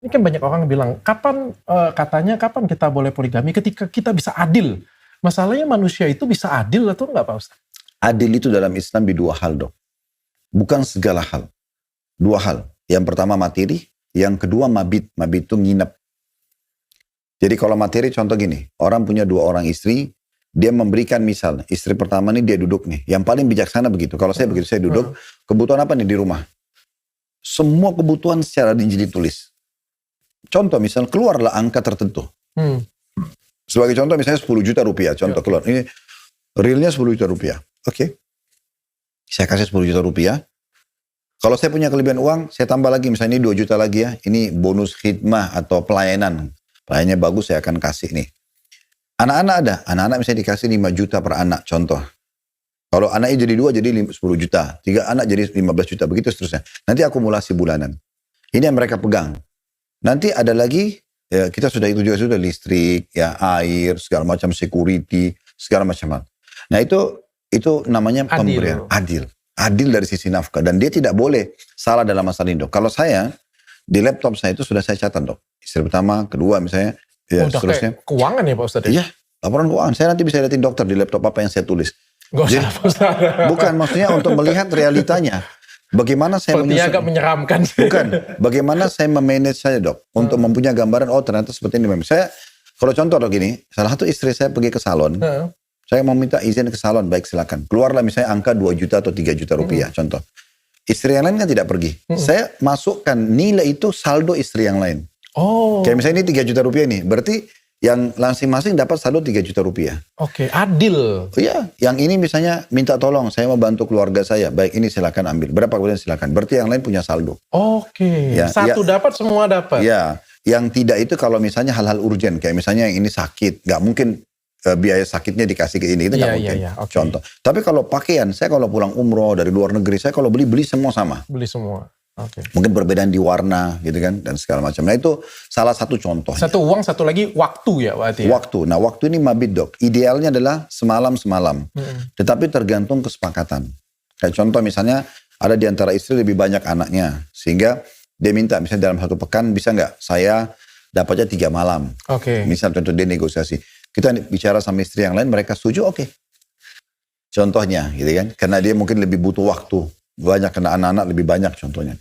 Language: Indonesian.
Ini kan banyak orang bilang, katanya kapan kita boleh poligami? Ketika kita bisa adil. Masalahnya manusia itu bisa adil atau enggak Pak Ustadz? Adil itu dalam Islam di dua hal dok. Bukan segala hal. Dua hal. Yang pertama materi, yang kedua mabit. Mabit itu nginep. Jadi kalau materi contoh gini, orang punya 2 orang istri, dia memberikan misal, istri pertama nih dia duduk nih. Yang paling bijaksana begitu. Kalau saya begitu, saya duduk, kebutuhan apa nih di rumah? Semua kebutuhan secara ditulis. Contoh misal keluarlah angka tertentu. Sebagai contoh misalnya 10 juta rupiah. Contoh keluar. Ini realnya 10 juta rupiah. Oke. Saya kasih 10 juta rupiah. Kalau saya punya kelebihan uang, saya tambah lagi. Misalnya ini 2 juta lagi ya. Ini bonus khidmah atau pelayanan. Pelayanannya bagus saya akan kasih nih. Anak-anak ada. Anak-anak misalnya dikasih 5 juta per anak. Contoh. Kalau anaknya jadi 2 jadi 10 juta. 3 anak jadi 15 juta. Begitu seterusnya. Nanti akumulasi bulanan. Ini yang mereka pegang. Nanti ada lagi, ya kita sudah itu juga sudah listrik, ya air, segala macam security, segala macam. Nah itu namanya pemberian adil. Adil dari sisi nafkah. Dan dia tidak boleh salah dalam masalah ini dok. Kalau saya, di laptop saya itu sudah saya catat dok. Istri pertama, kedua misalnya, ya seterusnya. Keuangan ya Pak Ustadz? Iya, laporan keuangan. Saya nanti bisa lihatin dokter di laptop apa yang saya tulis. Jadi, bukan maksudnya untuk melihat realitanya. Bagaimana saya agak menyeramkan. Bukan, bagaimana saya memanage saya dok. Untuk mempunyai gambaran, oh ternyata seperti ini. Saya, kalau contoh dok gini, salah satu istri saya pergi ke salon. Saya mau minta izin ke salon, baik silakan. Keluarlah misalnya angka 2 juta atau 3 juta rupiah, contoh. Istri yang lain kan tidak pergi. Saya masukkan nilai itu saldo istri yang lain. Kayak misalnya ini 3 juta rupiah nih, berarti yang masing-masing dapat saldo 3 juta rupiah. Oke, adil. Iya, yang ini misalnya minta tolong, saya mau bantu keluarga saya. Baik, ini silakan ambil. Berapa kemudian silakan. Berarti yang lain punya saldo. Oke, ya, satu ya, dapat, semua dapat. Iya, yang tidak itu kalau misalnya hal-hal urgent. Kayak misalnya yang ini sakit, nggak mungkin biaya sakitnya dikasih ke ini. Itu nggak mungkin. Okay. Contoh. Tapi kalau pakaian, saya kalau pulang umroh dari luar negeri, saya kalau beli semua sama. Beli semua. Okay. Mungkin perbedaan di warna gitu kan dan segala macam. Nah itu salah satu contoh. Satu uang, satu lagi waktu ya berarti ya? Waktu. Nah waktu ini mabit dok. Idealnya adalah semalam. Tetapi tergantung kesepakatan. Kayak contoh misalnya ada di antara istri lebih banyak anaknya. Sehingga dia minta misalnya dalam 1 pekan bisa nggak saya dapatnya 3 malam. Oke. Misal contoh dia negosiasi. Kita bicara sama istri yang lain mereka setuju oke. Contohnya gitu kan. Karena dia mungkin lebih butuh waktu. Banyak karena anak-anak lebih banyak contohnya.